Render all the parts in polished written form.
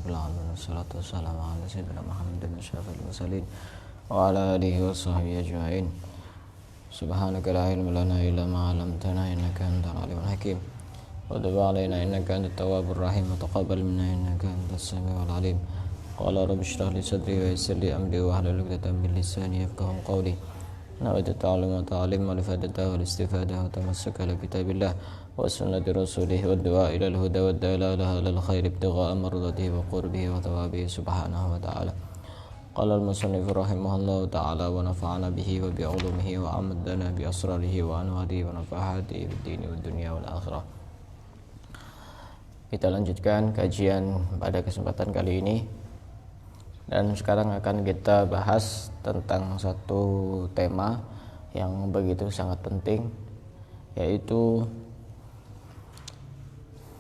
rabbil alamin wassalatu wassalamu ala sayyidina Muhammadin asyrafil mursalin wa ala alihi wa sahbihi ajma'in. Subhanaka la ilma lana illa ma 'allamtana innaka antal alimul hakim. Wa tub 'alaina innaka antat tawwabur rahim wa taqabbal minna innaka antas samiul alim. Qala rabbi shrah li sadri wa yassir li amri wa hlul 'uqdatam min lisani yafqahu qawli. Nawaitu ta'allum wa ta'lim wa ifadata wal istifadah wa tamassuka ala kitabillah wa sunnati rasulih wa du'a ila al-huda wa dalalaha lil khair ibtigha'a mardatihi wa qurbihi wa thawabihi subhanahu wa ta'ala. Qala al-musannif rahimahullahu ta'ala wa nafa'ana bihi wa bi 'ulumihi wa amadana bi asrarihi wa anwarihi wa nafahatihi bid dini wad dunya wal akhirah. Kita lanjutkan kajian pada kesempatan kali ini. Dan sekarang akan kita bahas tentang satu tema yang begitu sangat penting, yaitu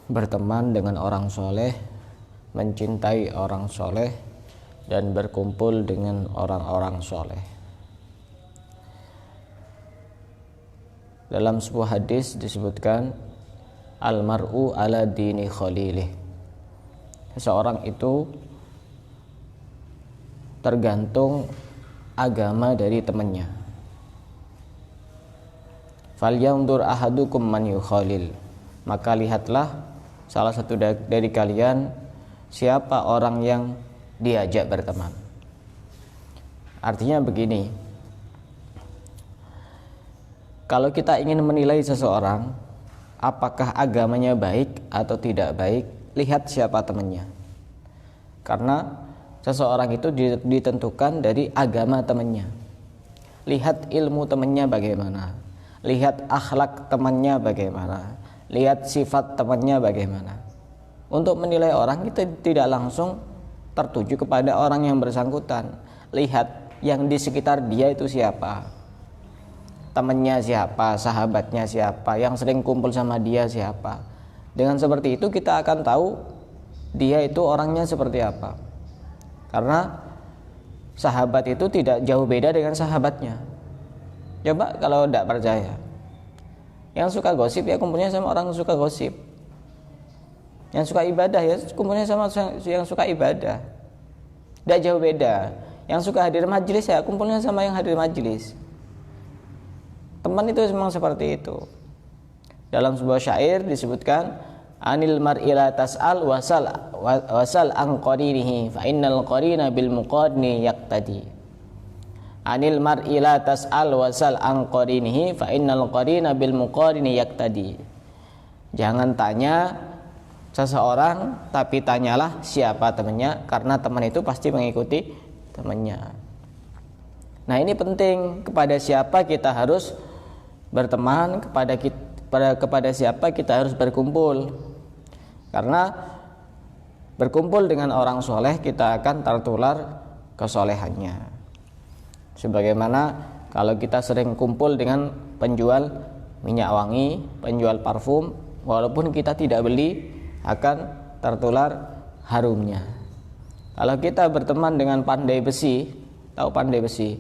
berteman dengan orang soleh, mencintai orang soleh, dan berkumpul dengan orang-orang soleh. Dalam sebuah hadis disebutkan, Al-mar'u ala dini khalilih. Seseorang itu tergantung agama dari temannya. Falyanzur ahadukum man yukhalil. Maka lihatlah salah satu dari kalian siapa orang yang diajak berteman. Artinya begini, kalau kita ingin menilai seseorang apakah agamanya baik atau tidak baik, lihat siapa temannya. Karena seseorang itu ditentukan dari agama temannya. Lihat ilmu temannya bagaimana, lihat akhlak temannya bagaimana, lihat sifat temannya bagaimana. Untuk menilai orang, kita tidak langsung tertuju kepada orang yang bersangkutan. Lihat yang di sekitar dia itu siapa, temannya siapa, sahabatnya siapa, yang sering kumpul sama dia siapa. Dengan seperti itu kita akan tahu dia itu orangnya seperti apa. Karena sahabat itu tidak jauh beda dengan sahabatnya. Coba kalau tidak percaya, yang suka gosip ya kumpulnya sama orang yang suka gosip. Yang suka ibadah ya kumpulnya sama yang suka ibadah. Tidak jauh beda. Yang suka hadir majelis ya kumpulnya sama yang hadir majelis. Teman itu memang seperti itu. Dalam sebuah syair disebutkan, anil mar'i la tas'al wasal an qarinihi fa innal qarina bil muqarni yaqtadi. Anil mar'i la tas'al wasal an qarinihi fa innal qarina bil muqarni yaqtadi. Jangan tanya seseorang, tapi tanyalah siapa temannya, karena teman itu pasti mengikuti temannya. Nah, ini penting, kepada siapa kita harus berteman, kepada siapa kita harus berkumpul. Karena berkumpul dengan orang soleh kita akan tertular kesolehannya. Sebagaimana kalau kita sering kumpul dengan penjual minyak wangi, penjual parfum, walaupun kita tidak beli akan tertular harumnya. Kalau kita berteman dengan pandai besi, tahu pandai besi?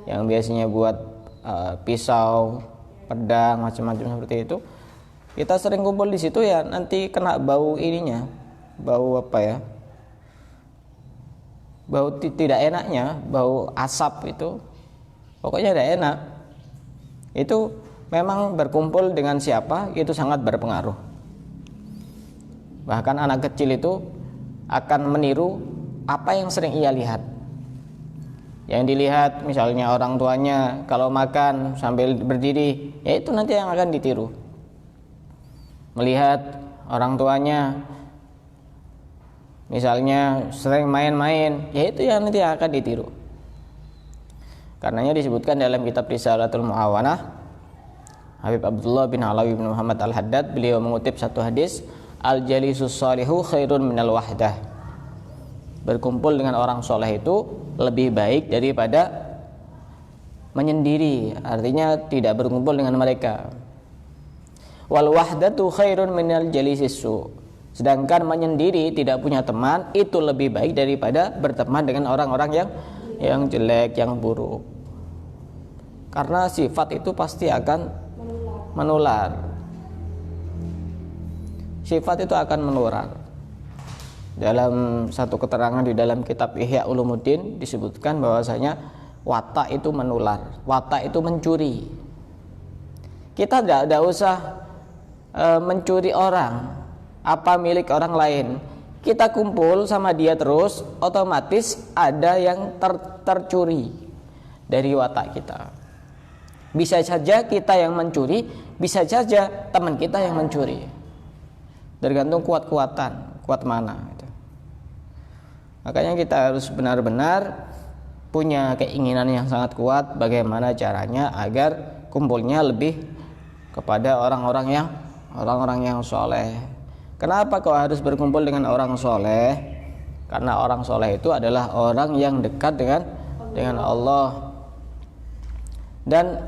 Yang biasanya buat pisau, pedang, macam-macam seperti itu. Kita sering kumpul di situ ya, nanti kena bau ininya, bau apa ya? Bau tidak enaknya, bau asap itu. Pokoknya tidak enak. Itu memang berkumpul dengan siapa itu sangat berpengaruh. Bahkan anak kecil itu akan meniru apa yang sering ia lihat. Yang dilihat misalnya orang tuanya kalau makan sambil berdiri, ya itu nanti yang akan ditiru. Melihat orang tuanya misalnya sering main-main, ya itu yang nanti akan ditiru. Karenanya disebutkan dalam kitab Risalatul Mu'awanah, Habib Abdullah bin Alawi bin Muhammad Al-Haddad, beliau mengutip satu hadis, al-jalisus salihu khairun minal wahdah. Berkumpul dengan orang soleh itu lebih baik daripada menyendiri, artinya tidak berkumpul dengan mereka. Wal wahdatu khairun minal jalisis su. Sedangkan menyendiri tidak punya teman itu lebih baik daripada berteman dengan orang-orang yang jelek, yang buruk. Karena sifat itu pasti akan menular. Sifat itu akan menular. Dalam satu keterangan di dalam kitab Ihya Ulumuddin disebutkan bahwasanya watak itu menular, watak itu mencuri. Kita tidak usah mencuri orang, apa milik orang lain. Kita kumpul sama dia terus, otomatis ada yang tercuri dari watak kita. Bisa saja kita yang mencuri, bisa saja teman kita yang mencuri. Tergantung kuat mana. Makanya kita harus benar-benar punya keinginan yang sangat kuat bagaimana caranya agar kumpulnya lebih kepada orang-orang yang soleh. Kenapa kau harus berkumpul dengan orang soleh? Karena orang soleh itu adalah orang yang dekat dengan Allah. Dan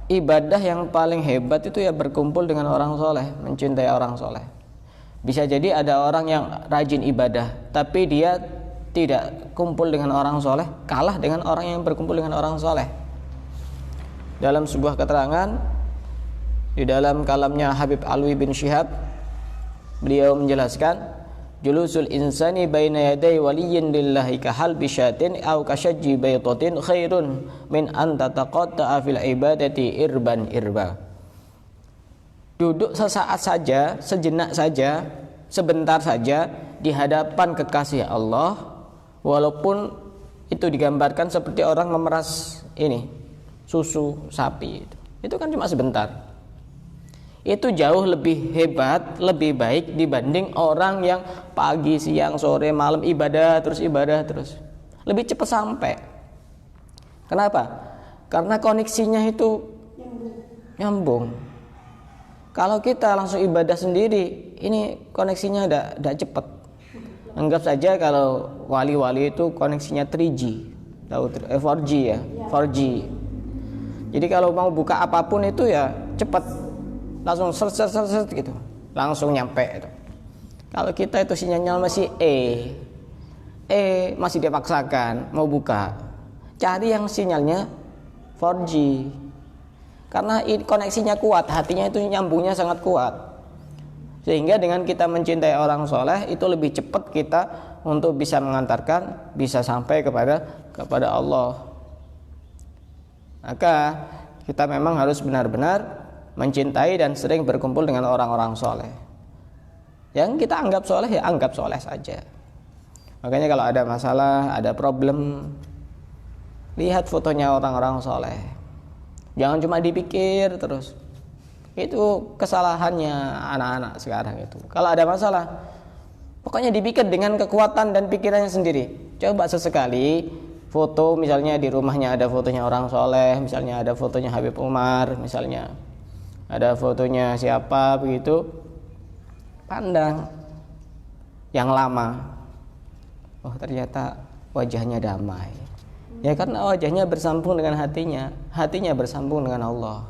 ibadah yang paling hebat itu ya berkumpul dengan orang soleh, mencintai orang soleh. Bisa jadi ada orang yang rajin ibadah, tapi dia tidak kumpul dengan orang soleh, kalah dengan orang yang berkumpul dengan orang soleh. Dalam sebuah keterangan di dalam kalamnya Habib Alwi bin Syihab, beliau menjelaskan, julusul insani baina yaday waliyyin lillahi kahal bisyatin aw kashajji baytatin khairun min an tataqatta'a fil ibadati irban irba. Duduk sesaat saja, sejenak saja, sebentar saja di hadapan kekasih Allah, walaupun itu digambarkan seperti orang memeras susu sapi, itu kan cuma sebentar. Itu jauh lebih hebat, lebih baik dibanding orang yang pagi, siang, sore, malam ibadah terus. Lebih cepat sampai. Kenapa? Karena koneksinya itu nyambung. Kalau kita langsung ibadah sendiri, ini koneksinya tidak cepat. Anggap saja kalau wali-wali itu koneksinya 3G, 4G ya, 4G. Jadi kalau mau buka apapun itu ya cepat, langsung set gitu, langsung nyampe itu. Kalau kita itu sinyalnya masih masih dipaksakan mau buka, cari yang sinyalnya 4G. Karena koneksinya kuat, hatinya itu nyambungnya sangat kuat. Sehingga dengan kita mencintai orang soleh itu lebih cepat kita untuk bisa mengantarkan, bisa sampai kepada Allah. Maka kita memang harus benar-benar mencintai dan sering berkumpul dengan orang-orang soleh. Yang kita anggap soleh ya anggap soleh saja. Makanya kalau ada masalah, ada problem, lihat fotonya orang-orang soleh. Jangan cuma dipikir terus. Itu kesalahannya anak-anak sekarang itu. Kalau ada masalah, pokoknya dipikir dengan kekuatan dan pikirannya sendiri. Coba sesekali foto, misalnya di rumahnya ada fotonya orang soleh, misalnya ada fotonya Habib Umar, misalnya ada fotonya siapa begitu, pandang yang lama. Oh ternyata wajahnya damai. Ya karena wajahnya bersambung dengan hatinya bersambung dengan Allah.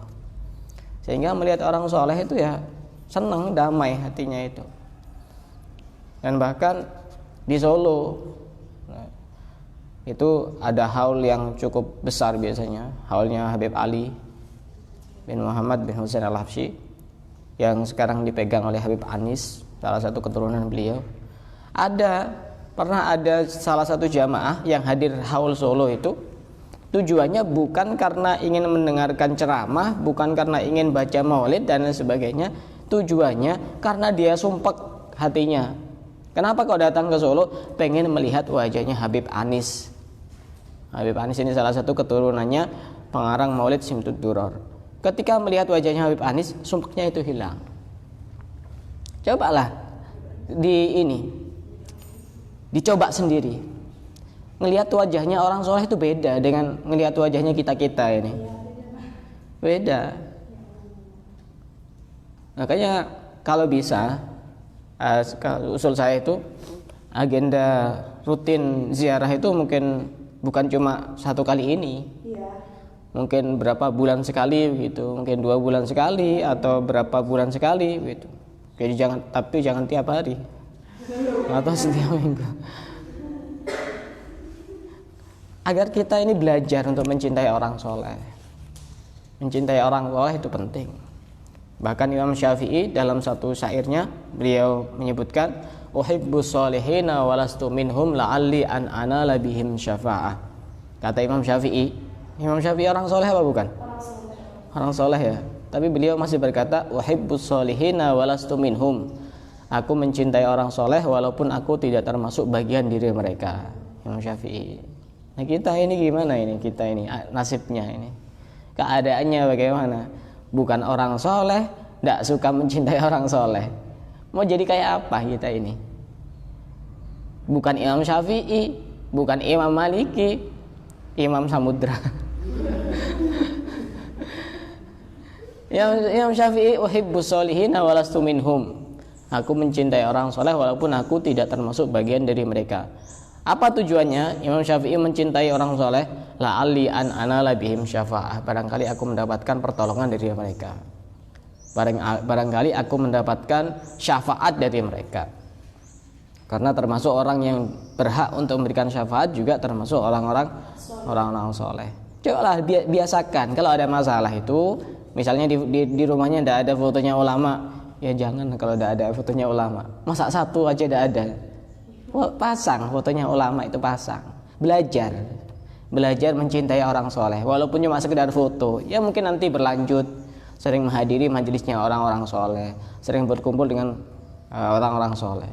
Sehingga melihat orang soleh itu ya senang, damai hatinya itu. Dan bahkan di Solo itu ada haul yang cukup besar biasanya, haulnya Habib Ali bin Muhammad bin Husain Al-Habsyi yang sekarang dipegang oleh Habib Anis, salah satu keturunan beliau. Pernah ada salah satu jamaah yang hadir haul Solo itu, tujuannya bukan karena ingin mendengarkan ceramah, bukan karena ingin baca maulid dan lain sebagainya. Tujuannya karena dia sumpek hatinya. Kenapa kau datang ke Solo? Pengen melihat wajahnya Habib Anis. Habib Anis ini salah satu keturunannya pengarang maulid Simtud Duror. Ketika melihat wajahnya Habib Anis, sumpeknya itu hilang. Cobalah dicoba sendiri. Ngelihat wajahnya orang soleh itu beda dengan ngelihat wajahnya kita ini. Beda. Makanya kalau bisa, usul saya itu agenda rutin ziarah itu mungkin bukan cuma satu kali ini. Mungkin berapa bulan sekali gitu, mungkin 2 bulan sekali atau berapa bulan sekali gitu. Jadi jangan tiap hari atau setiap minggu. Agar kita ini belajar untuk mencintai orang soleh. Mencintai orang soleh itu penting. Bahkan Imam Syafi'i dalam satu syairnya beliau menyebutkan, uhibbus solihina walastu minhum la'alli an anala bihim syafa'ah. Kata Imam Syafi'i. Imam Syafi'i orang soleh apa bukan? Orang soleh ya. Tapi beliau masih berkata uhibbus solihina walastu minhum. Aku mencintai orang soleh walaupun aku tidak termasuk bagian diri mereka. Imam Syafi'i. Nah kita ini gimana ini? Kita ini nasibnya ini. Keadaannya bagaimana? Bukan orang soleh, tidak suka mencintai orang soleh. Mau jadi kayak apa kita ini? Bukan Imam Syafi'i, bukan Imam Maliki, Imam Samudra. Imam Syafi'i uhibbus solihina walastu minhum. Aku mencintai orang soleh walaupun aku tidak termasuk bagian dari mereka. Apa tujuannya? Imam Syafi'i mencintai orang soleh, la'alli an anala bihim syafa'ah. Barangkali aku mendapatkan pertolongan dari mereka. Barangkali aku mendapatkan syafaat dari mereka. Karena termasuk orang yang berhak untuk memberikan syafaat juga termasuk orang-orang soleh. Cobalah biasakan kalau ada masalah itu, misalnya di rumahnya tidak ada fotonya ulama, ya jangan kalau tidak ada fotonya ulama. Masa satu aja tidak ada. Pasang fotonya ulama itu pasang. Belajar mencintai orang soleh, walaupun cuma sekedar foto. Ya mungkin nanti berlanjut, sering menghadiri majelisnya orang-orang soleh, sering berkumpul dengan orang-orang soleh.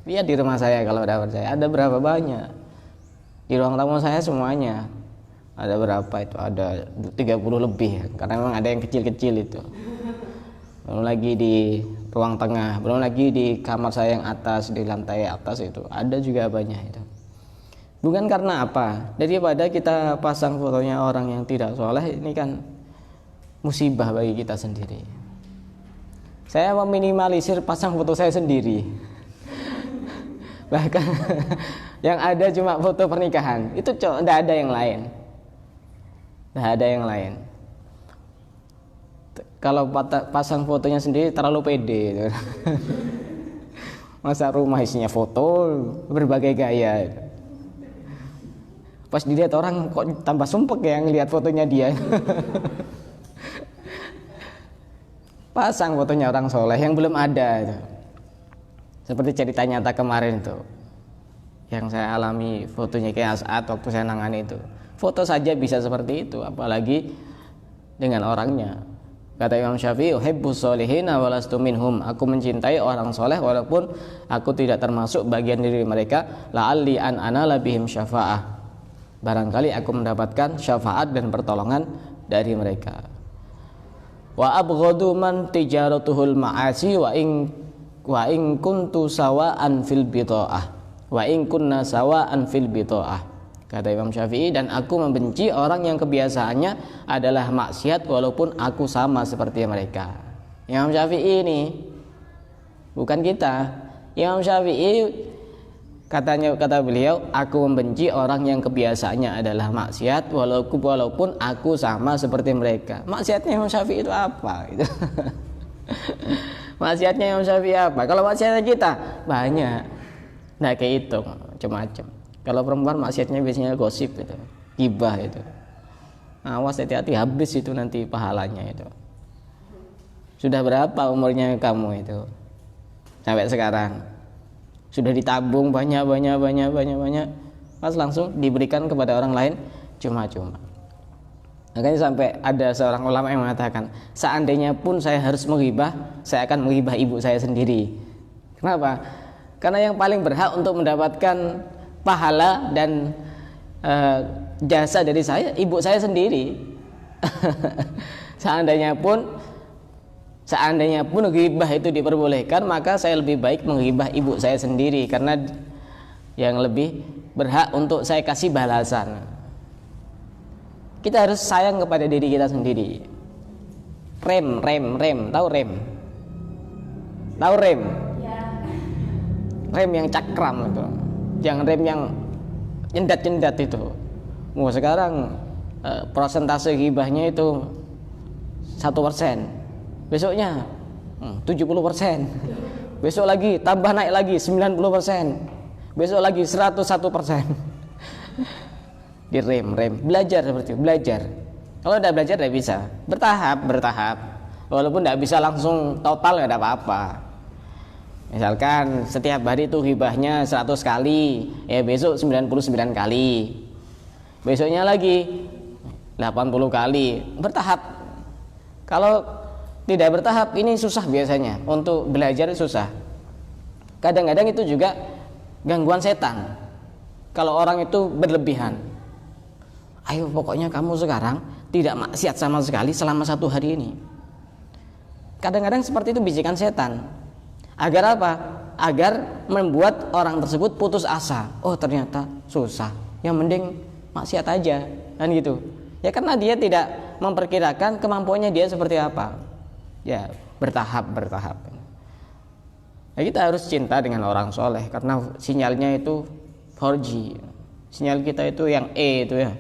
Lihat di rumah saya kalau ada percaya, ada berapa banyak. Di ruang tamu saya semuanya ada berapa itu, ada 30 lebih, karena memang ada yang kecil-kecil itu. Belum lagi di ruang tengah, belum lagi di kamar saya yang atas, di lantai atas itu ada juga banyak itu. Bukan karena apa, daripada kita pasang fotonya orang yang tidak soleh, ini kan musibah bagi kita sendiri. Saya meminimalisir pasang foto saya sendiri. Bahkan yang ada cuma foto pernikahan, itu tidak ada yang lain. Tidak ada yang lain. Kalau pasang fotonya sendiri terlalu pede. Masa rumah isinya foto berbagai gaya. Pas dilihat orang kok tambah sumpek ya ngelihat fotonya dia. Pasang fotonya orang soleh yang belum ada itu. Seperti cerita nyata kemarin itu, yang saya alami, fotonya kayak As'ad waktu saya nangani itu. Foto saja bisa seperti itu, apalagi dengan orangnya. Kata Imam Syafi'i, uhibbus solihina walastu minhum. Aku mencintai orang soleh walaupun aku tidak termasuk bagian dari mereka. La'alli an anala bihim syafa'ah. Barangkali aku mendapatkan syafaat dan pertolongan dari mereka. Wa abghadu man tijaratuhul ma'asi wa in kuntu sawa'an fil bita'ah. Wa in kunna sawa'an fil bita'ah. Kata Imam Syafi'i, dan aku membenci orang yang kebiasaannya adalah maksiat walaupun aku sama seperti mereka. Imam Syafi'i ini, bukan kita. Imam Syafi'i kata beliau, aku membenci orang yang kebiasaannya adalah maksiat walaupun aku sama seperti mereka. Maksiatnya Imam Syafi'i itu apa? Gitu. Maksiatnya Imam Syafi'i apa? Kalau maksiatnya kita banyak, nah kayak itu macam-macam. Kalau perempuan maksiatnya biasanya gosip itu, gibah itu. Awas, hati-hati, habis itu nanti pahalanya itu. Sudah berapa umurnya kamu itu? Sampai sekarang sudah ditabung banyak, pas langsung diberikan kepada orang lain cuma-cuma. Makanya sampai ada seorang ulama yang mengatakan, seandainya pun saya harus menghibah, saya akan menghibah ibu saya sendiri. Kenapa? Karena yang paling berhak untuk mendapatkan pahala dan jasa dari saya, ibu saya sendiri. Seandainya pun ghibah itu diperbolehkan, maka saya lebih baik menghibah ibu saya sendiri, karena yang lebih berhak untuk saya kasih balasan. Kita harus sayang kepada diri kita sendiri. Rem, tahu rem? Tahu rem? Rem yang cakram itu. Yang rem yang nyendat itu. Sekarang persentase ghibahnya itu 1%. Besoknya 70%. Besok lagi tambah naik lagi 90%. Besok lagi 101%. Di rem. Belajar seperti itu, belajar. Kalau udah belajar udah bisa. Bertahap. Walaupun tidak bisa langsung total, enggak ada apa-apa. Misalkan setiap hari itu hibahnya 100 kali, ya besok 99 kali. Besoknya lagi 80 kali, bertahap. Kalau tidak bertahap ini susah biasanya, untuk belajar susah. Kadang-kadang itu juga gangguan setan. Kalau orang itu berlebihan, ayo pokoknya kamu sekarang tidak maksiat sama sekali selama 1 hari ini. Kadang-kadang seperti itu bisikan setan. Agar apa? Agar membuat orang tersebut putus asa. Oh ternyata susah, yang mending maksiat aja, kan gitu. Ya karena dia tidak memperkirakan kemampuannya dia seperti apa. Ya bertahap. Nah, kita harus cinta dengan orang soleh karena sinyalnya itu 4G. Sinyal kita itu yang E itu ya,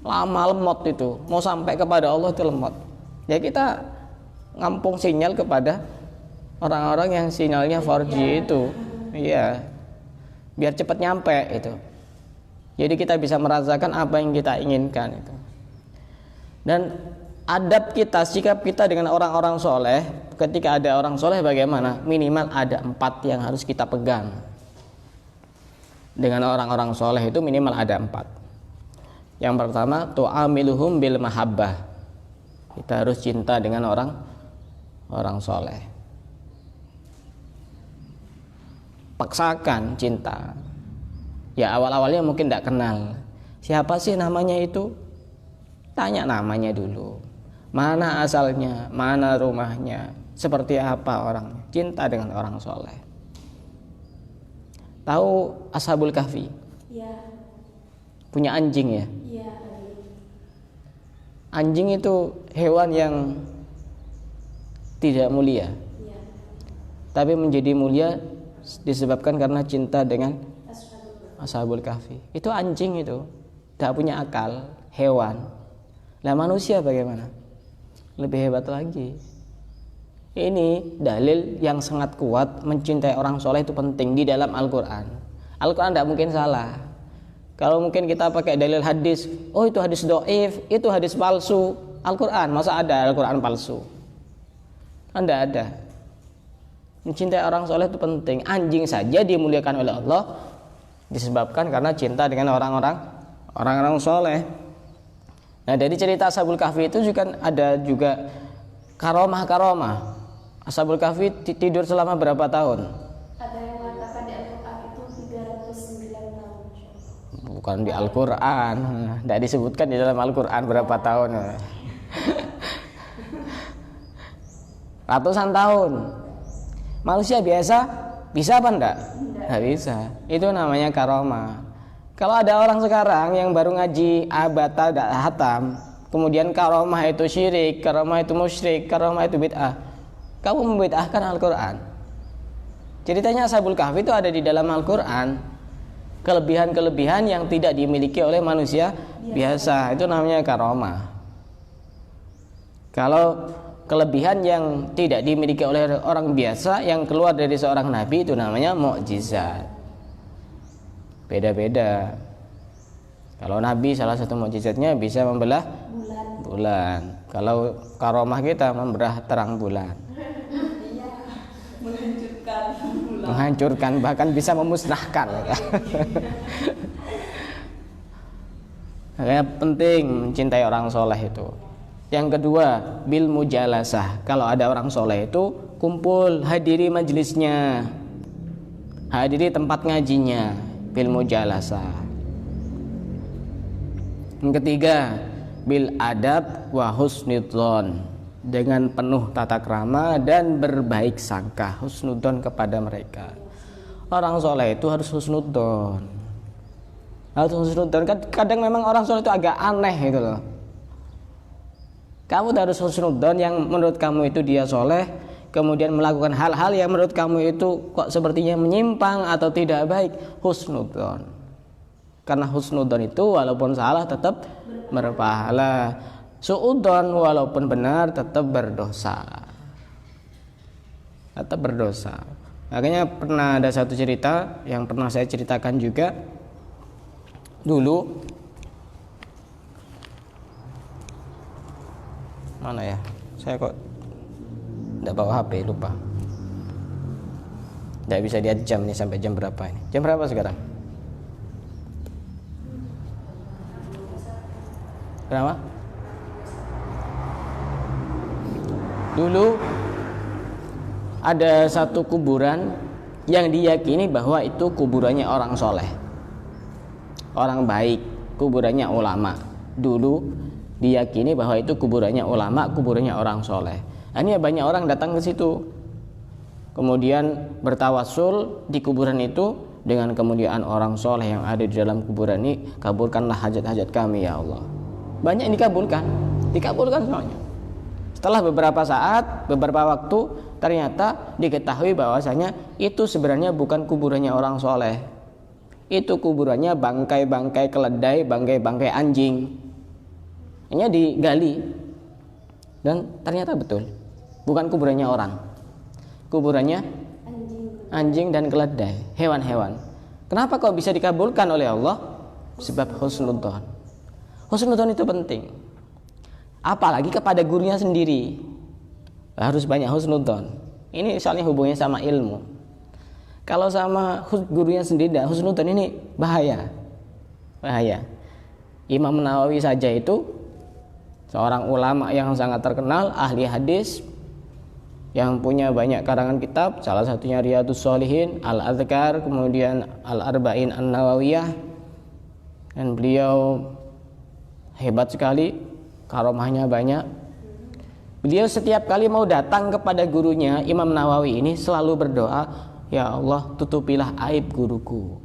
lama lemot itu, mau sampai kepada Allah itu lemot. Ya kita ngampung sinyal kepada orang-orang yang sinyalnya 4G itu, iya, biar cepat nyampe itu. Jadi kita bisa merasakan apa yang kita inginkan itu. Dan adab kita, sikap kita dengan orang-orang soleh, ketika ada orang soleh bagaimana? Minimal ada 4 yang harus kita pegang. Dengan orang-orang soleh itu minimal ada 4. Yang pertama, tu'amiluhum bil mahabbah. Kita harus cinta dengan orang soleh. Paksakan cinta. Ya awal-awalnya mungkin tidak kenal. Siapa sih namanya itu? Tanya namanya dulu. Mana asalnya? Mana rumahnya? Seperti apa orangnya? Cinta dengan orang soleh. Tahu Ashabul Kahfi? Ya. Punya anjing ya? Iya. Anjing itu hewan yang tidak mulia. Ya. Tapi menjadi mulia disebabkan karena cinta dengan Ashabul Kahfi. Itu anjing itu tidak punya akal, hewan. Lah manusia bagaimana? Lebih hebat lagi. Ini dalil yang sangat kuat mencintai orang soleh itu penting di dalam Al-Quran. Al-Quran tidak mungkin salah. Kalau mungkin kita pakai dalil hadis, oh itu hadis doif, itu hadis palsu. Al-Quran, masa ada Al-Quran palsu? Tidak ada. Mencintai orang soleh itu penting. Anjing saja dimuliakan oleh Allah disebabkan karena cinta dengan orang-orang soleh. Nah dari cerita Ashabul Kahfi itu juga ada juga karomah. Ashabul Kahfi tidur selama berapa tahun? Ada yang mengatakan di Al-Quran itu 309 tahun. Bukan di Al-Quran, tidak disebutkan di dalam Al-Quran berapa tahun. Ratusan tahun. Manusia biasa bisa apa enggak? Enggak bisa. Itu namanya karomah. Kalau ada orang sekarang yang baru ngaji abata hatam, kemudian karomah itu syirik, karomah itu musyrik, karomah itu bid'ah, kamu membid'ahkan Al-Quran. Ceritanya Ashabul Kahfi itu ada di dalam Al-Quran. Kelebihan-kelebihan yang tidak dimiliki oleh manusia biasa, itu namanya karomah. Kalau kelebihan yang tidak dimiliki oleh orang biasa yang keluar dari seorang nabi itu namanya mukjizat. Beda-beda. Kalau nabi salah satu mukjizatnya bisa membelah bulan. Kalau karomah kita membelah terang bulan. Menghancurkan bahkan bisa memusnahkan. Makanya penting mencintai orang soleh itu. Yang kedua, bil mujalasah. Kalau ada orang soleh itu kumpul, hadiri majelisnya, hadiri tempat ngajinya, bil mujalasah. Yang ketiga, bil adab wa husnudzon, dengan penuh tata krama dan berbaik sangka, husnudzon kepada mereka. Orang soleh itu harus husnudzon. Harus husnudzon. Kadang memang orang soleh itu agak aneh gitu loh. Kamu harus husnudzon yang menurut kamu itu dia soleh, kemudian melakukan hal-hal yang menurut kamu itu kok sepertinya menyimpang atau tidak baik, husnudzon. Karena husnudzon itu walaupun salah tetap berpahala, suudzon walaupun benar tetap berdosa. Tetap berdosa. Makanya pernah ada satu cerita yang pernah saya ceritakan juga dulu. Mana ya? Saya kok tidak bawa HP, lupa. Tidak bisa lihat jam nih sampai jam berapa ini. Jam berapa sekarang? Kenapa? Dulu ada satu kuburan yang diyakini bahwa itu kuburannya orang soleh, orang baik, kuburannya ulama. Dulu diyakini bahwa itu kuburannya ulama, kuburannya orang soleh. Ini banyak orang datang ke situ, kemudian bertawassul di kuburan itu dengan kemuliaan orang soleh yang ada di dalam kuburan ini. Kabulkanlah hajat-hajat kami ya Allah. Banyak yang dikabulkan semuanya. Setelah beberapa saat, beberapa waktu, ternyata diketahui bahwasanya itu sebenarnya bukan kuburannya orang soleh. Itu kuburannya bangkai-bangkai keledai, bangkai-bangkai anjing. Hanya digali dan ternyata betul, bukan kuburannya orang, kuburannya anjing dan keledai, hewan-hewan. Kenapa kok bisa dikabulkan oleh Allah? Sebab husnudzon. Husnudzon itu penting, apalagi kepada gurunya sendiri. Harus banyak husnudzon. Ini soalnya hubungannya sama ilmu. Kalau sama gurunya sendiri dan husnudzon ini bahaya. Imam Nawawi saja itu seorang ulama yang sangat terkenal, ahli hadis, yang punya banyak karangan kitab, salah satunya Riyadhus Shalihin, Al-Adhkar, kemudian Al-Arba'in An-Nawawiyah. Dan beliau hebat sekali, karomahnya banyak. Beliau setiap kali mau datang kepada gurunya, Imam Nawawi ini selalu berdoa, ya Allah, tutupilah aib guruku.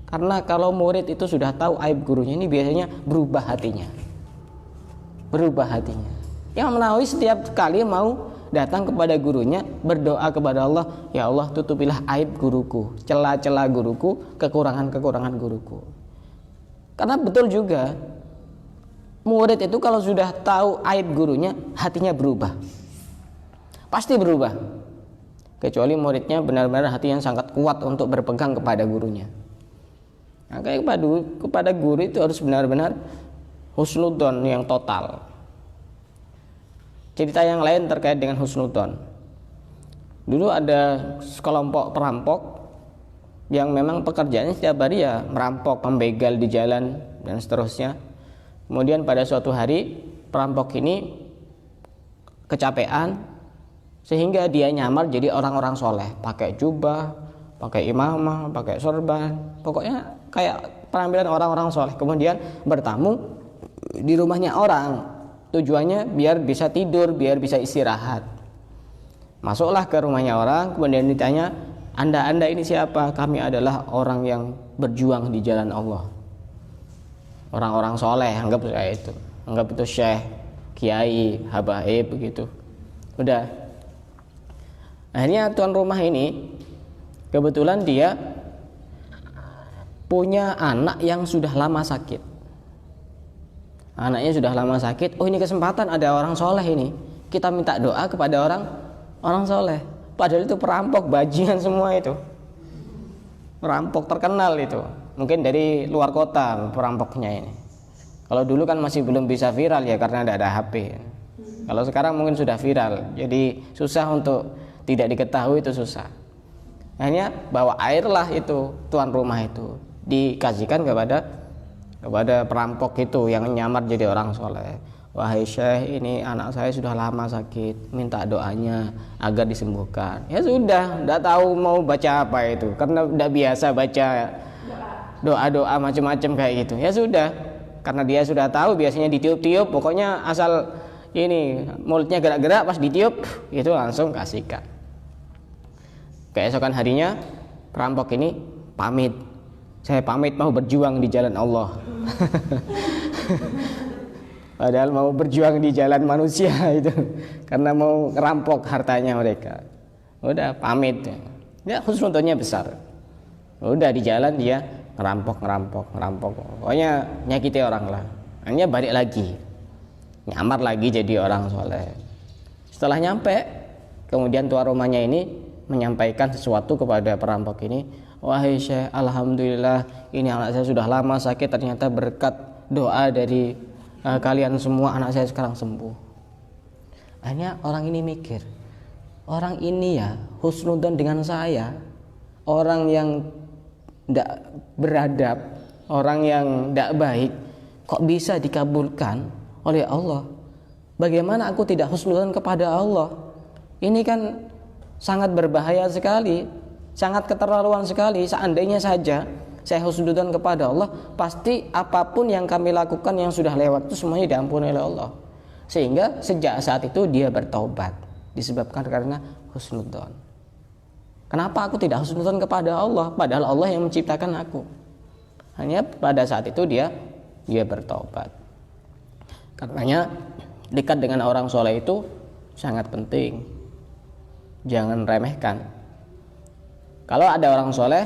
Karena kalau murid itu sudah tahu aib gurunya, ini biasanya berubah hatinya. Imam Nawawi setiap kali mau datang kepada gurunya, berdoa kepada Allah, ya Allah, tutupilah aib guruku, celah-celah guruku, kekurangan-kekurangan guruku. Karena betul juga, murid itu kalau sudah tahu aib gurunya, hatinya berubah, pasti berubah. Kecuali muridnya benar-benar hati yang sangat kuat untuk berpegang kepada gurunya. Maka kepada guru itu harus benar-benar husnudzon yang total. Cerita yang lain terkait dengan husnudzon. Dulu ada sekelompok perampok yang memang pekerjaannya setiap hari ya merampok, membegal di jalan dan seterusnya. Kemudian pada suatu hari perampok ini kecapean sehingga dia nyamar jadi orang-orang soleh, pakai jubah, pakai imamah, pakai sorban, pokoknya kayak penampilan orang-orang soleh. Kemudian bertamu di rumahnya orang, tujuannya biar bisa tidur, biar bisa istirahat. Masuklah ke rumahnya orang, kemudian ditanya, Anda ini siapa? Kami adalah orang yang berjuang di jalan Allah. Orang-orang soleh, anggap itu syekh, kiai, habaib begitu. Udah. Akhirnya tuan rumah ini kebetulan dia punya anak yang sudah lama sakit. Anaknya sudah lama sakit. Oh, ini kesempatan, ada orang soleh ini. Kita minta doa kepada orang soleh. Padahal itu perampok, bajingan semua itu. Perampok terkenal itu. Mungkin dari luar kota perampoknya ini. Kalau dulu kan masih belum bisa viral ya karena tidak ada HP. Kalau sekarang mungkin sudah viral. Jadi susah untuk tidak diketahui, itu susah. Hanya bawa air lah itu tuan rumah itu dikasihkan kepada perampok itu yang nyamar jadi orang soleh. Wahai syekh, ini anak saya sudah lama sakit, minta doanya agar disembuhkan. Ya sudah, tidak tahu mau baca apa itu, karena tidak biasa baca doa-doa macam-macam kayak gitu. Ya sudah, karena dia sudah tahu biasanya ditiup-tiup, pokoknya asal ini mulutnya gerak-gerak pas ditiup itu langsung kasihkan. Keesokan harinya perampok ini pamit. Saya pamit mau berjuang di jalan Allah. Padahal mau berjuang di jalan manusia itu, karena mau ngerampok hartanya mereka. Udah pamit. Ya husnudzonnya besar. Udah di jalan dia ngerampok. Pokoknya nyakiti orang lah. Hanya balik lagi, nyamar lagi jadi orang soleh. Setelah nyampe, kemudian tuan rumahnya ini menyampaikan sesuatu kepada perampok ini. Wahai syekh, alhamdulillah ini anak saya sudah lama sakit, ternyata berkat doa dari kalian semua anak saya sekarang sembuh. Akhirnya orang ini mikir, orang ini ya husnudzon dengan saya, orang yang tidak beradab, orang yang tidak baik, kok bisa dikabulkan oleh Allah? Bagaimana aku tidak husnudzon kepada Allah? Ini kan sangat berbahaya sekali, sangat keterlaluan sekali. Seandainya saja saya husnudzon kepada Allah, pasti apapun yang kami lakukan yang sudah lewat itu semuanya diampuni oleh Allah. Sehingga sejak saat itu dia bertaubat, disebabkan karena husnudzon. Kenapa aku tidak husnudzon kepada Allah, padahal Allah yang menciptakan aku? Hanya pada saat itu dia bertaubat. Karenanya dekat dengan orang soleh itu sangat penting, jangan remehkan. Kalau ada orang soleh,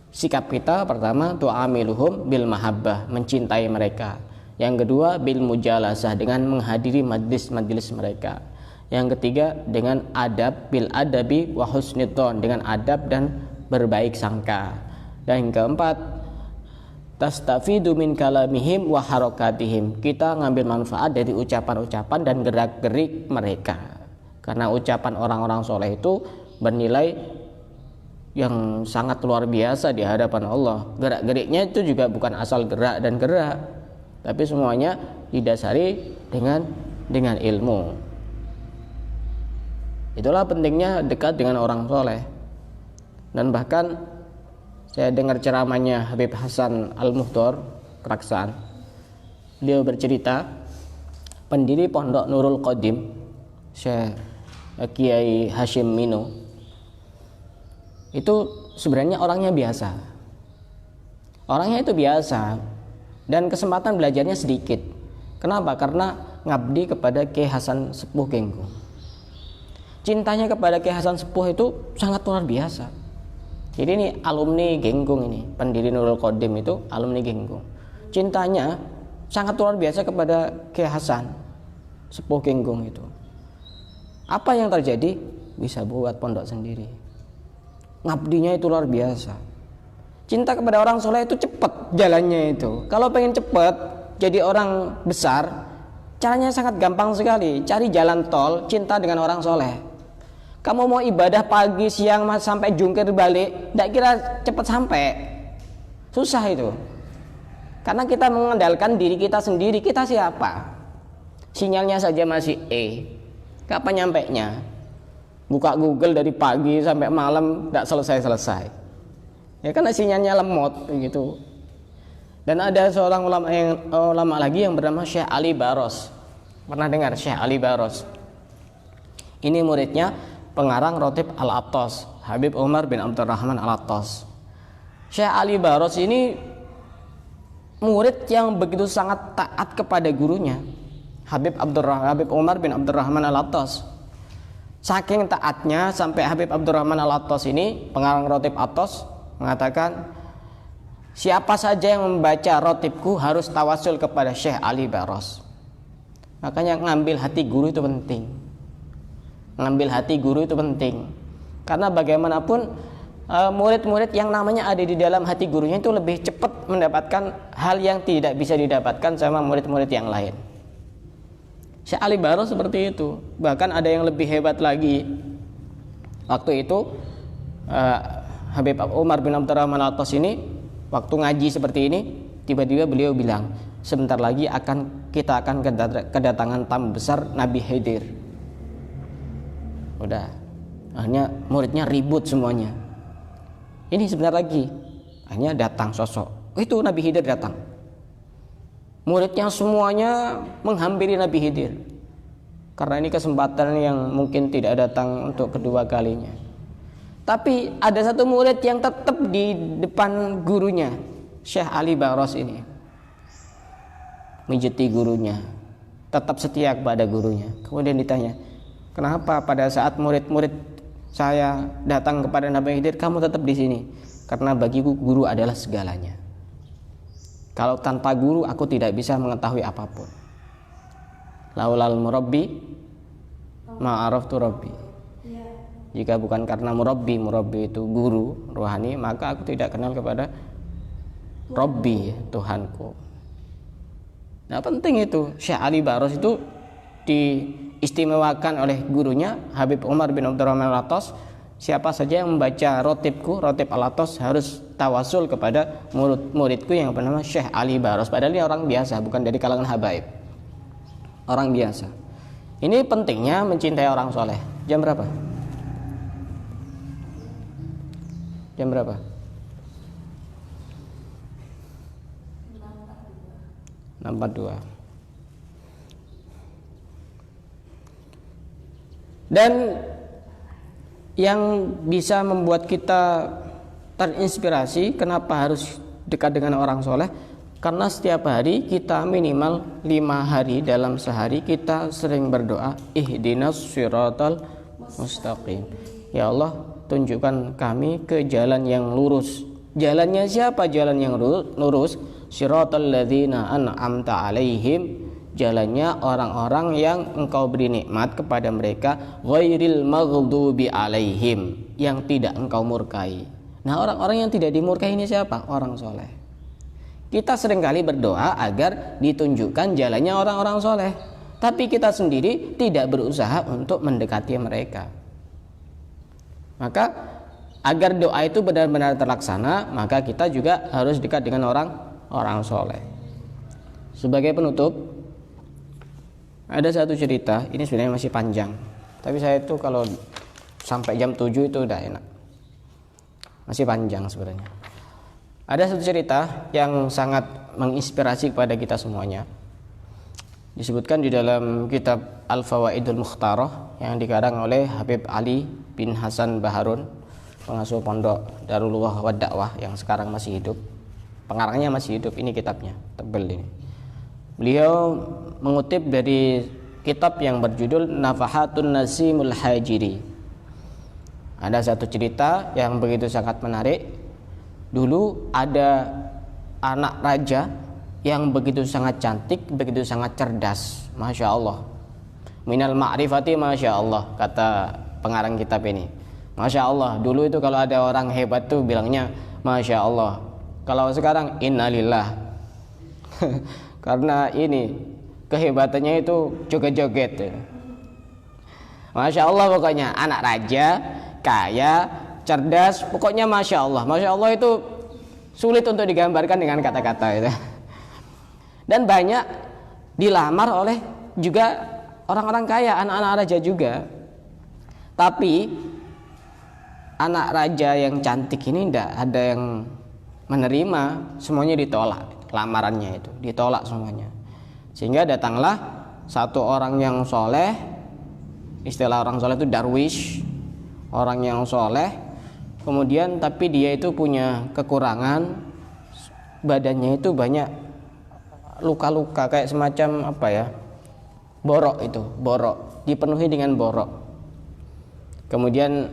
sikap kita pertama tu'amiluhum bil mahabbah, mencintai mereka. Yang kedua bil mujalasah, dengan menghadiri majlis-majlis mereka. Yang ketiga dengan adab, bil adabi wa husnidzon, dengan adab dan berbaik sangka. Dan yang keempat tastafidu min kalamihim wa harakatihim, kita ngambil manfaat dari ucapan-ucapan dan gerak-gerik mereka. Karena ucapan orang-orang soleh itu bernilai yang sangat luar biasa di hadapan Allah. Gerak-geriknya itu juga bukan asal gerak dan gerak, tapi semuanya didasari dengan ilmu. Itulah pentingnya dekat dengan orang soleh. Dan bahkan saya dengar ceramahnya Habib Hasan Al-Muhdor Keraksan. Beliau bercerita, pendiri Pondok Nurul Qadim, Syekh Kiai Hashim Mino, itu sebenarnya orangnya biasa. Orangnya itu biasa dan kesempatan belajarnya sedikit. Kenapa? Karena ngabdi kepada Kiai Hasan Sepuh Genggung. Cintanya kepada Kiai Hasan Sepuh itu sangat luar biasa. Jadi ini alumni Genggung, ini pendiri Nurul Qadim itu alumni Genggung. Cintanya sangat luar biasa kepada Kiai Hasan Sepuh Genggung itu. Apa yang terjadi? Bisa buat pondok sendiri. Ngabdinya itu luar biasa. Cinta kepada orang soleh itu cepat jalannya itu. Kalau pengen cepat jadi orang besar, caranya sangat gampang sekali. Cari jalan tol cinta dengan orang soleh. Kamu mau ibadah pagi, siang, sampai jungkir balik, tidak kira cepat sampai. Susah itu. Karena kita mengandalkan diri kita sendiri. Kita siapa? Sinyalnya saja masih kapan nyampainya? Buka Google dari pagi sampai malam tidak selesai-selesai. Ya karena sinyalnya lemot begitu. Dan ada seorang ulama lagi yang bernama Syekh Ali Baros. Pernah dengar Syekh Ali Baros? Ini muridnya pengarang Rotib Al-Attas, Habib Umar bin Abdurrahman Al-Attas. Syekh Ali Baros ini murid yang begitu sangat taat kepada gurunya, Habib Umar bin Abdurrahman Al-Attas. Saking taatnya sampai Habib Abdurrahman Al-Attas ini, pengarang Rotib Attas, mengatakan, siapa saja yang membaca rotibku harus tawasul kepada Syekh Ali Baros. Makanya ngambil hati guru itu penting. Ngambil hati guru itu penting. Karena bagaimanapun murid-murid yang namanya ada di dalam hati gurunya itu lebih cepat mendapatkan hal yang tidak bisa didapatkan sama murid-murid yang lain. Syekh Ali Baros seperti itu. Bahkan ada yang lebih hebat lagi. Waktu itu Habib Umar bin Abdurrahman Al-Attas ini waktu ngaji seperti ini, tiba-tiba beliau bilang, sebentar lagi kita akan kedatangan tamu besar Nabi Khidir. Udah, akhirnya muridnya ribut semuanya. Ini sebentar lagi, akhirnya datang sosok. Itu Nabi Khidir datang. Muridnya semuanya menghampiri Nabi Khidir. Karena ini kesempatan yang mungkin tidak datang untuk kedua kalinya. Tapi ada satu murid yang tetap di depan gurunya, Syekh Ali Baros ini. Mijeti gurunya, tetap setia kepada gurunya. Kemudian ditanya, kenapa pada saat murid-murid saya datang kepada Nabi Khidir, kamu tetap di sini? Karena bagiku guru adalah segalanya. Kalau tanpa guru aku tidak bisa mengetahui apapun. Laulal murabbi ma'araftu rabbi. Jika bukan karena murabbi itu guru rohani, maka aku tidak kenal kepada Rabbi, Tuhanku. Nah, penting itu. Syekh Ali Baros itu diistimewakan oleh gurunya Habib Umar bin Abdurrahman Al-Attas Siapa saja yang membaca rotibku, rotib Al-Atos, harus tawasul kepada muridku yang bernama Syekh Ali Baros. Padahal ini orang biasa, bukan dari kalangan habaib, orang biasa. Ini pentingnya mencintai orang soleh. Jam berapa? Jam berapa? 6.42. Dan yang bisa membuat kita terinspirasi kenapa harus dekat dengan orang soleh, karena setiap hari kita minimal 5 hari dalam sehari kita sering berdoa, ihdinas siratal mustaqim. Ya Allah, tunjukkan kami ke jalan yang lurus. Jalannya siapa jalan yang lurus? Siratal ladzina an'amta alaihim, jalannya orang-orang yang engkau beri nikmat kepada mereka, ghairil maghdubi alaihim, yang tidak engkau murkai. Nah, orang-orang yang tidak dimurkai ini siapa? Orang soleh. Kita seringkali berdoa agar ditunjukkan jalannya orang-orang soleh, tapi kita sendiri tidak berusaha untuk mendekati mereka. Maka agar doa itu benar-benar terlaksana, maka kita juga harus dekat dengan orang soleh. Sebagai penutup, ada satu cerita, ini sebenarnya masih panjang, tapi saya itu kalau sampai jam 7 itu udah enak. Masih panjang sebenarnya. Ada satu cerita yang sangat menginspirasi kepada kita semuanya. Disebutkan di dalam kitab Al-Fawaidul Mukhtarah yang dikarang oleh Habib Ali bin Hasan Baharun, pengasuh pondok Darulullah wa Dakwah yang sekarang masih hidup. Pengarangnya masih hidup, ini kitabnya, tebel ini. Beliau mengutip dari kitab yang berjudul Nafahatun Nasimul Hajiri. Ada satu cerita yang begitu sangat menarik. Dulu ada anak raja yang begitu sangat cantik, begitu sangat cerdas, Masya Allah. Minal ma'rifati Masya Allah, kata pengarang kitab ini. Masya Allah, dulu itu kalau ada orang hebat tuh bilangnya Masya Allah. Kalau sekarang innalillah. Karena ini kehebatannya itu joget-joget. Masya Allah pokoknya, anak raja, kaya, cerdas, pokoknya Masya Allah. Masya Allah itu sulit untuk digambarkan dengan kata-kata itu. Dan banyak dilamar oleh juga orang-orang kaya, anak-anak raja juga. Tapi anak raja yang cantik ini tidak ada yang menerima, semuanya ditolak, lamarannya itu ditolak semuanya. Sehingga datanglah satu orang yang soleh, istilah orang soleh itu darwish, orang yang soleh. Kemudian tapi dia itu punya kekurangan, badannya itu banyak luka-luka, kayak semacam apa ya, borok itu, borok, dipenuhi dengan borok. Kemudian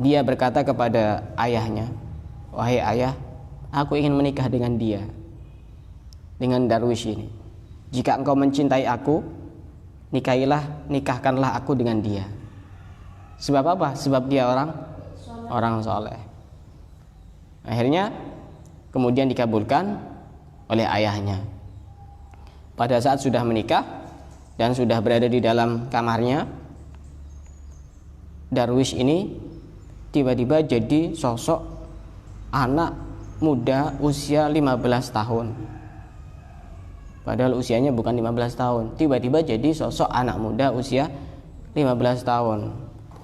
dia berkata kepada ayahnya, wahai ayah, aku ingin menikah dengan dia, dengan darwish ini. Jika engkau mencintai aku, nikahkanlah aku dengan dia. Sebab apa? Sebab dia orang soleh. Akhirnya kemudian dikabulkan oleh ayahnya. Pada saat sudah menikah dan sudah berada di dalam kamarnya, darwish ini tiba-tiba jadi sosok anak muda usia 15 tahun. Padahal usianya bukan 15 tahun. Tiba-tiba jadi sosok anak muda usia 15 tahun.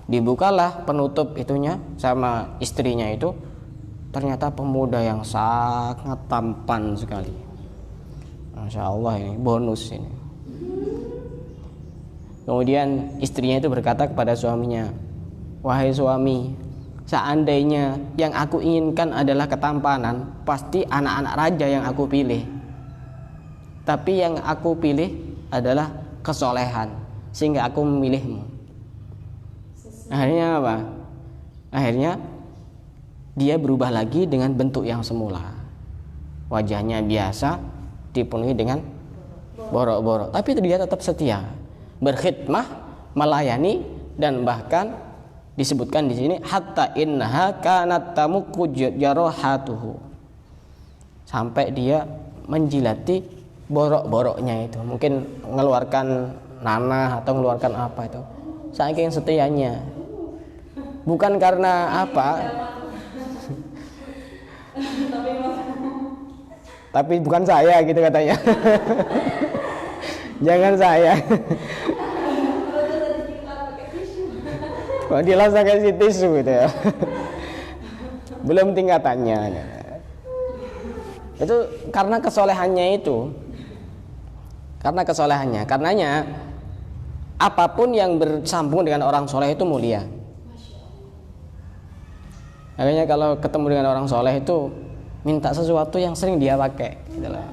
Dibukalah penutup itunya sama istrinya itu, ternyata pemuda yang sangat tampan sekali. Masya Allah, ini bonus ini. Kemudian istrinya itu berkata kepada suaminya, wahai suami, seandainya yang aku inginkan adalah ketampanan, pasti anak-anak raja yang aku pilih. Tapi yang aku pilih adalah kesolehan, sehingga aku memilihmu. Akhirnya apa? Akhirnya dia berubah lagi dengan bentuk yang semula. Wajahnya biasa, dipenuhi dengan borok-borok, tapi dia tetap setia, berkhidmah, melayani, dan bahkan disebutkan di sini hatta innaha kanat tamuku jarahatuhu, sampai dia menjilati borok-boroknya itu, mungkin mengeluarkan nanah atau mengeluarkan apa itu, saking setianya. Bukan karena apa, tapi bukan saya gitu katanya. Jangan saya. Kok dia langsung kasih tisu gitu ya. Belum tingkatannya. Itu karena kesolehannya itu. Karena kesolehannya. Karenanya apapun yang bersambung dengan orang soleh itu mulia. Makanya kalau ketemu dengan orang soleh itu minta sesuatu yang sering dia pakai gitu loh.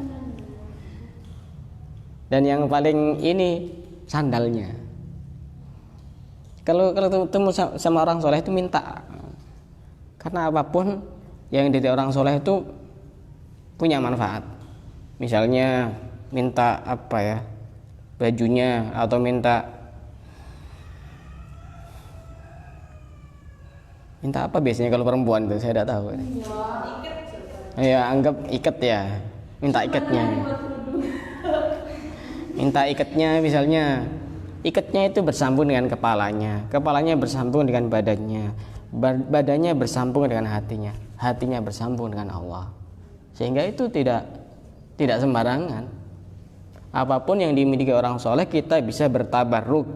Dan yang paling ini sandalnya. Kalau ketemu sama orang soleh itu minta. Karena apapun yang dari orang soleh itu punya manfaat. Misalnya minta apa ya, bajunya, atau minta apa biasanya kalau perempuan itu saya tidak tahu. Ya anggap ikat ya, minta ikatnya. Minta ikatnya, misalnya ikatnya itu bersambung dengan kepalanya bersambung dengan badannya, badannya bersambung dengan hatinya bersambung dengan Allah. Sehingga itu tidak sembarangan. Apapun yang dimiliki orang soleh kita bisa bertabarruk,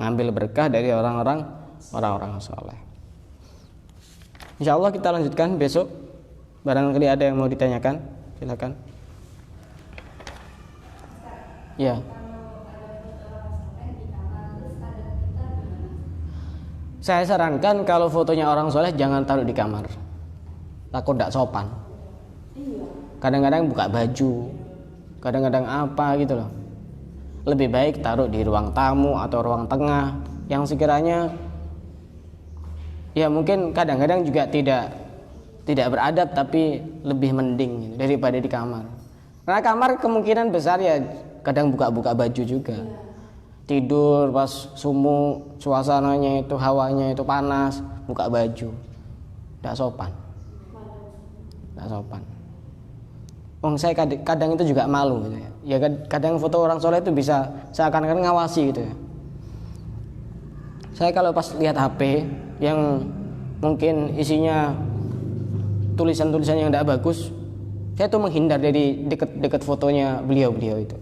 ngambil berkah dari orang-orang soleh. Insya Allah kita lanjutkan besok. Barangkali ada yang mau ditanyakan, silakan. Ya. Saya sarankan kalau fotonya orang soleh jangan taruh di kamar. Takut tidak sopan. Kadang-kadang buka baju, kadang-kadang apa gitu loh. Lebih baik taruh di ruang tamu atau ruang tengah yang sekiranya ya mungkin kadang-kadang juga tidak beradab, tapi lebih mending gitu, daripada di kamar. Karena kamar kemungkinan besar ya kadang buka-buka baju juga. Tidur pas sumuk, suasananya itu, hawanya itu panas, buka baju. Tidak sopan. Saya kadang itu juga malu gitu ya. Ya kadang foto orang soleh itu bisa seakan-akan ngawasi gitu ya. Saya kalau pas lihat HP yang mungkin isinya tulisan-tulisan yang tidak bagus, saya tuh menghindar dari dekat fotonya beliau itu.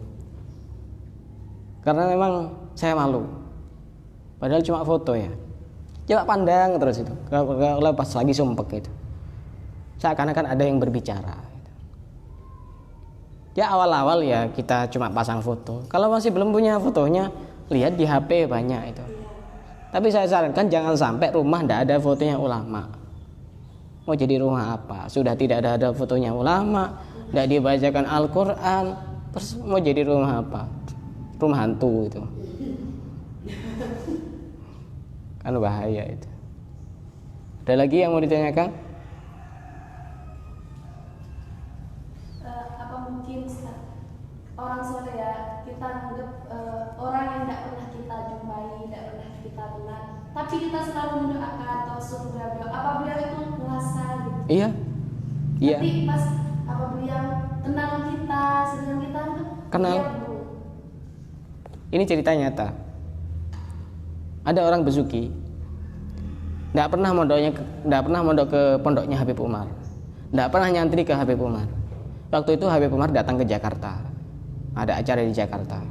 Karena memang saya malu. Padahal cuma foto ya. Coba pandang terus itu. Kalau pas lagi sumpek itu, seakan-akan ada yang berbicara. Ya awal-awal ya kita cuma pasang foto. Kalau masih belum punya fotonya, lihat di HP banyak itu. Tapi saya sarankan jangan sampai rumah tidak ada fotonya ulama. Mau jadi rumah apa? Sudah tidak ada fotonya ulama, tidak dibacakan Al-Quran, terus mau jadi rumah apa? Rumah hantu itu. Kan bahaya itu. Ada lagi yang mau ditanyakan? Apa mungkin orang soleh ya kita anggap orang yang tidak pernah kita jumpai, tidak pernah kita kenal, tapi kita selalu mendoakan atau surga beliau. Apa beliau itu merasa gitu? Iya. Tapi pas apa beliau kenal kita, sedang kita kenal. Ini cerita nyata. Ada orang besuki, tidak pernah mondok ke pondoknya Habib Umar, tidak pernah nyantri ke Habib Umar. Waktu itu Habib Umar datang ke Jakarta, ada acara di Jakarta.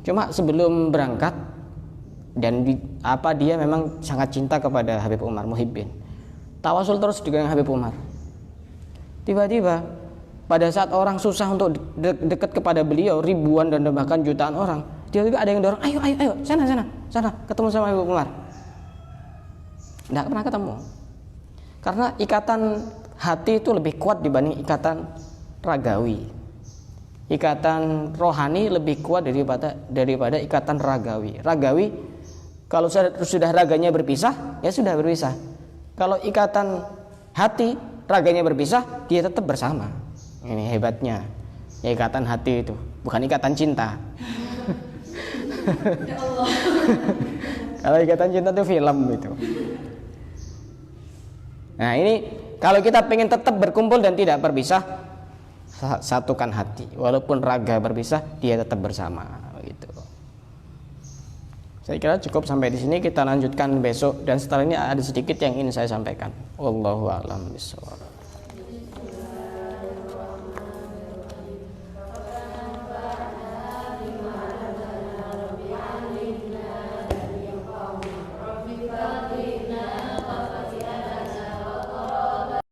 Cuma sebelum berangkat, dan dia memang sangat cinta kepada Habib Umar, muhibbin. Tawasul terus dengan Habib Umar. Tiba-tiba pada saat orang susah untuk dekat kepada beliau, ribuan dan bahkan jutaan orang, tiba-tiba ada yang dorong, ayo sana ketemu sama Habib Umar. Tidak pernah ketemu. Karena ikatan hati itu lebih kuat dibanding ikatan ragawi. Ikatan rohani lebih kuat daripada ikatan ragawi. Ragawi kalau sudah raganya berpisah, ya sudah berpisah. Kalau ikatan hati, raganya berpisah, dia tetap bersama. Ini hebatnya. Ya, ikatan hati itu, bukan ikatan cinta. Ya Allah. Kalau ikatan cinta itu film itu. Nah ini kalau kita pengen tetap berkumpul dan tidak berpisah, satukan hati. Walaupun raga berpisah, dia tetap bersama. Gitu. Saya kira cukup sampai di sini, kita lanjutkan besok, dan setelah ini ada sedikit yang ingin saya sampaikan. Wallahu a'lam bishawab.